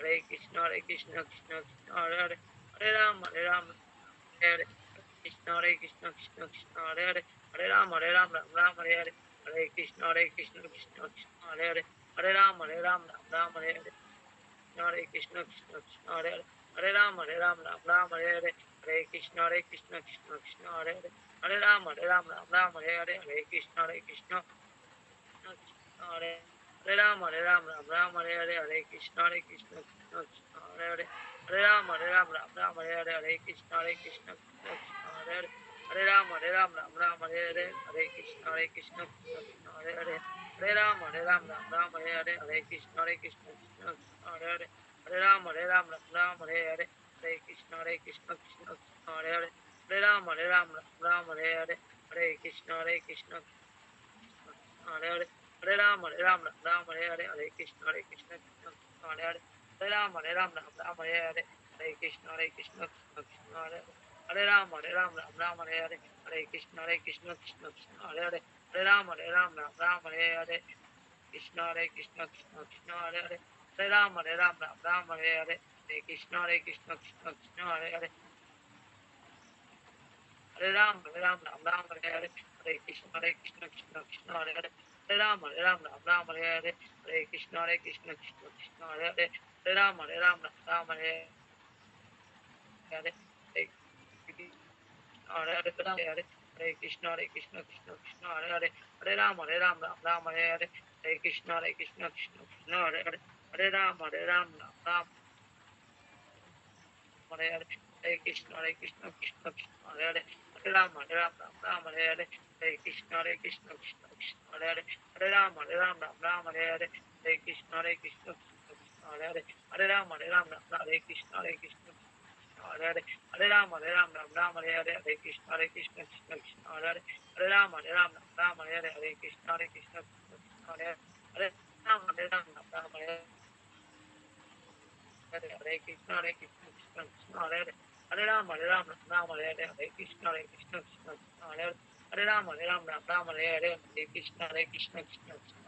Hare Krishna, Krishna Krishna, Hare Hare, Hare Ram, Hare Krishna, Hare Krishna, Krishna Krishna, Hare Hare, Hare Ram, Ram Ram, Hare Hare, Hare Krishna, Krishna Krishna, Hare Hare, Hare Ram, Ram Ram, Hare Hare, Hare Krishna, Krishna Krishna, Hare Hare, Hare Ram, Ram Ram, Hare Hare, Hare Krishna, Krishna Krishna, Hare Hare, Hare Ram, Ram Ram, Hare Hare, Hare Krishna, Hare Hare Ram, Ram Ram, Hare Hare, Hare Krishna, Krishna Krishna, Hare Hare, Hare Ram, Ram Ram, Hare Hare, Hare Krishna, Krishna Krishna, Hare Hare, Hare Ram, Ram Ram, Hare Hare, Hare Krishna, Krishna Krishna, Hare Hare, Hare Ram, Ram Ram, Hare Hare, Hare Krishna, Krishna Krishna, Hare Hare, Hare Ram, Ram Ram, Hare Hare, Hare Krishna, Krishna Krishna, Hare Hare, Hare Ram, Ram Ram, Hare Hare, Hare Krishna, Krishna Hare Hare, Hare Ram, Ram Hare Hare, Hare Krishna, Krishna Krishna, Hare Hare, Hare Ram, Ram Hare Hare, Hare Krishna, Krishna Krishna, Hare Hare, Hare Ram, Ram Hare Hare, Hare Krishna, Krishna Krishna, Hare Hare, Hare Ram, Ram Hare Hare, Krishna, Krishna Krishna, Hare Hare, Hare Ram, Ram Hare Hare, Hare Krishna, Krishna Krishna, Hare Hare, Hare Ram, Ram Hare Hare, Hare Krishna, Krishna Krishna, Hare Hare, Hare Ram, Ram Hare Hare, Hare Krishna, Krishna Krishna, Hare Hare, Hare Ram, Ram Hare Hare, Hare Krishna, Krishna Krishna, Hare Hare, Hare Ram, Ram Hare Hare, Hare Krishna, Krishna Krishna, Hare Hare, Hare Ram, Ram Hare Hare, Hare Krishna, Krishna Krishna, Hare Hare, Hare Ram, Ram Hare Hare, Hare Krishna, Krishna Krishna, Hare Hare, Hare Ram, Ram Hare Hare, Hare Krishna, Krishna Krishna, Hare Hare, Hare Ram, Hare Krishna, Krishna Hare Hare, Hare Ram, Ram Hare Hare, Hare Krishna, Krishna Krishna, Hare Hare, Hare Ram, Ram Hare Hare, Hare Krishna, Krishna Krishna, Hare Hare, Hare Ram, Ram Hare Hare, Hare Krishna, Krishna Krishna, Hare Hare, Hare Ram, Ram Hare Hare, Hare Krishna, Krishna Krishna, Hare Hare, Hare Ram, Ram Hare Hare, Hare Krishna, Krishna Krishna,